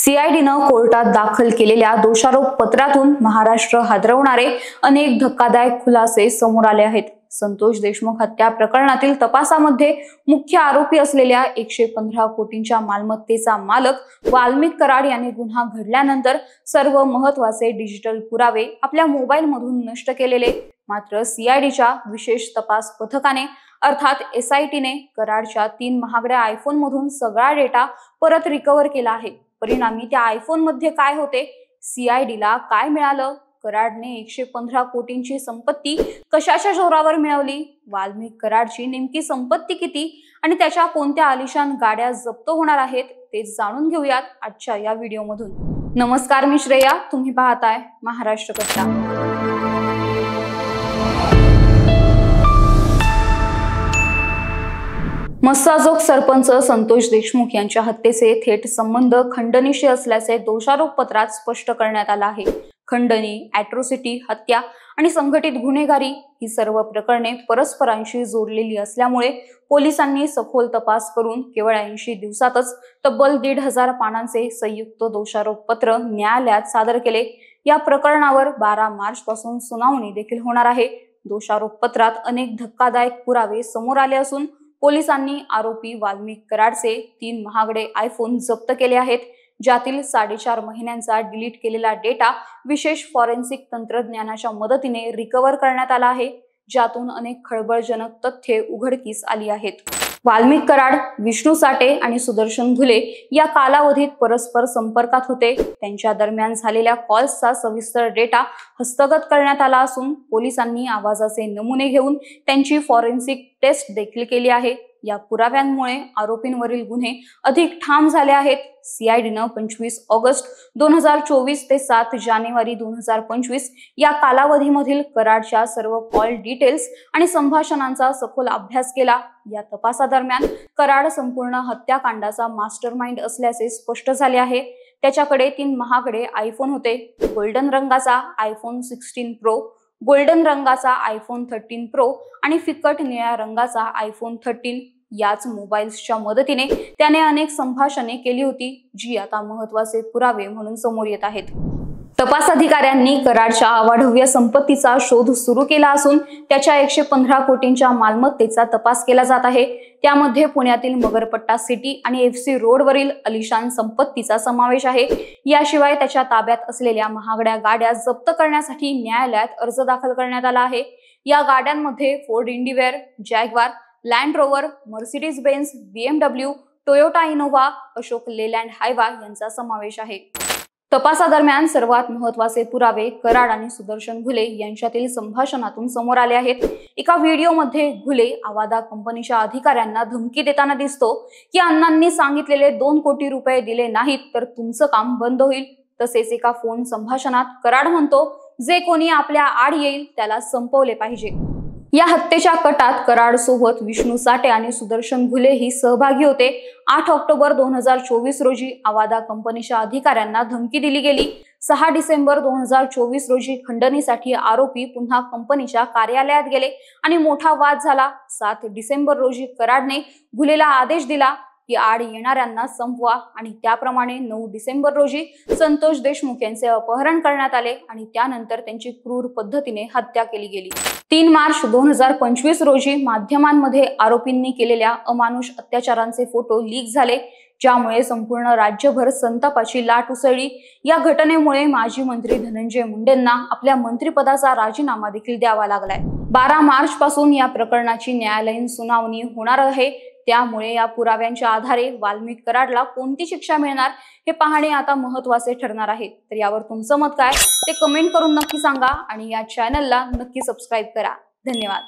सीआयडीनं कोर्टात दाखल केलेल्या दोषारोप पत्रातून महाराष्ट्र हादरवणारे अनेक धक्कादायक खुलासे समोर आले आहेत। संतोष देशमुख हत्या प्रकरणातील तपासामध्ये मुख्य आरोपी असलेल्या 115 कोटींच्या मालमत्तेचा मालक वाल्मिक कराड यांनी गुन्हा घडल्यानंतर सर्व महत्त्वाचे डिजिटल पुरावे आपल्या मोबाईलमधून नष्ट केलेले। मात्र सीआयडीच्या विशेष तपास पथकाने अर्थात एसआयटीने कराडच्या 3 महागड्या आयफोन मधून सगळा डेटा परत रिकव्हर केला आहे। परिणामी त्या आयफोन मध्ये काय होते, सीआयडीला काय मिळालं, कराडने 115 कोटींची संपत्ती कशाच्या जोरावर मिळवली, वाल्मिक कराडची नेमकी संपत्ती किती आणि त्याच्या कोणत्या आलिशान गाड्या जप्त होणार आहेत ते जाणून घेऊयात आजच्या या व्हिडिओमधून। नमस्कार, मी श्रेया, तुम्ही पाहताय महाराष्ट्र कट्टा। मस्साजोग सरपंच संतोष देशमुख यांच्या हत्येचे थेट संबंध खंडणीशी असल्याचे दोषारोप पत्रात स्पष्ट करण्यात आले आहे। खंडणी, ॲट्रोसिटी, हत्या आणि संघटित गुन्हेगारी ही सर्व प्रकरणे परस्परांशी जोडलेली असल्यामुळे पोलिसांनी सखोल तपास करून केवळ 80 दिवसातच तब्बल 1,500 पानांचे संयुक्त दोषारोप पत्र न्यायालयात सादर केले। या प्रकरणावर 12 मार्च पासून सुनावणी देखील होणार आहे। दोषारोप पत्रात अनेक धक्कादायक पुरावे समोर आले असून पोलिसांनी आरोपी वाल्मिक कराडचे 3 महागडे आयफोन जप्त केले आहेत, ज्यातील 4.5 महिन्यांचा डिलीट केलेला डेटा विशेष फॉरेन्सिक तंत्रज्ञानाच्या मदतीने रिकव्हर करण्यात आला आहे, ज्यातून अनेक खळबळजनक तथ्ये उघडकीस आली आहेत। वाल्मिक कराड, विष्णू साठे आणि सुदर्शन घुले या कालावधीत परस्पर संपर्कात होते। त्यांच्या दरम्यान झालेल्या कॉल्सचा सविस्तर डेटा हस्तगत करण्यात आला असून पोलिसांनी आवाजाचे नमुने घेऊन त्यांची फॉरेन्सिक टेस्ट देखील केली आहे। या पुराव्यांमुळे आरोपींवरील गुन्हे अधिक ठाम झाले आहेत। सीआयडीनं 25 ऑगस्ट 2024 ते 7 जानेवारी 2025 या कालावधीमधील कराडच्या सर्व कॉल डिटेल्स आणि संभाषणांचा सखोल अभ्यास केला। या तपासादरम्यान कराड संपूर्ण हत्याकांडाचा मास्टरमाइंड असल्याचे स्पष्ट झाले आहे। त्याच्याकडे 3 महागडे आयफोन होते, गोल्डन रंगाचा आयफोन 16 प्रो, गोल्डन रंगाचा आयफोन 13 प्रो आणि फिकट निळ्या रंगाचा आयफोन 13। याच मोबाईल्सच्या मदतीने त्याने अनेक संभाषणे केली होती, जी आता महत्त्वाचे पुरावे म्हणून समोर येत आहेत। तपास अधिकाऱ्यांनी कराडच्या अवाढव्य संपत्तीचा शोध सुरू केला असून त्याच्या 115 कोटींच्या मालमत्तेचा तपास केला जात आहे। त्यामध्ये पुण्यातील मगरपट्टा सिटी आणि एफसी रोडवरील अलिशान संपत्तीचा समावेश आहे। याशिवाय त्याच्या ताब्यात असलेल्या महागड्या गाड्या जप्त करण्यासाठी न्यायालयात अर्ज दाखल करण्यात आला आहे। या गाड्यांमध्ये Ford Endeavour, Jaguar, Land Rover, Mercedes Benz, BMW, Toyota Innova, Ashok Leyland Hyva यांचा समावेश आहे। तपासादरम्यान सर्वात महत्त्वाचे पुरावे कराड आणि सुदर्शन घुले यांच्यातील संभाषणातून समोर आले आहेत। एका व्हिडिओमध्ये घुले आवादा कंपनीच्या अधिकाऱ्यांना धमकी देताना दिसतो की अण्णांनी सांगितलेले 2 कोटी रुपये दिले नाहीत तर तुमचं काम बंद होईल। तसेच एका फोन संभाषणात कराड म्हणतो, जे कोणी आपल्या आड येईल त्याला संपवले पाहिजे। या हत्येच्या कटात कराड सोबत विष्णू साठे आणि सुदर्शन घुले ही सहभागी होते। 8 ऑक्टोबर 2024 रोजी आवादा कंपनीच्या अधिकाऱ्यांना धमकी दिली गेली। 6 डिसेंबर 2024 रोजी खंडणीसाठी आरोपी पुन्हा कंपनीच्या कार्यालयात गेले आणि मोठा वाद झाला। 7 डिसेंबर रोजी कराडने घुलेला आदेश दिला की आड येणाऱ्यांना संपवा आणि त्याप्रमाणे 9 डिसेंबर रोजी संतोष देशमुख यांचे अपहरण करण्यात आले आणि त्यानंतर त्यांची क्रूर पद्धतीने हत्या केली गेली। 3 मार्च 2025 रोजी माध्यमांमध्ये आरोपींनी केलेल्या अमानुष अत्याचारांचे फोटो लीक झाले, ज्यामुळे संपूर्ण राज्यभर संतापाची लाट उसळली। या घटनेमुळे माजी मंत्री धनंजय मुंडेंना आपल्या मंत्रिपदाचा राजीनामा देखील द्यावा लागलाय। 12 मार्च पासून या प्रकरणाची न्यायालयीन सुनावणी होणार आहे। त्यामुळे या पुराव्यांच्या आधारे वाल्मिक कराडला कोणती शिक्षा मिळणार हे पाहणे आता महत्त्वाचे ठरणार आहे। तर यावर तुमचं मत काय ते कमेंट करून नक्की सांगा आणि या चॅनलला नक्की सबस्क्राईब करा। धन्यवाद।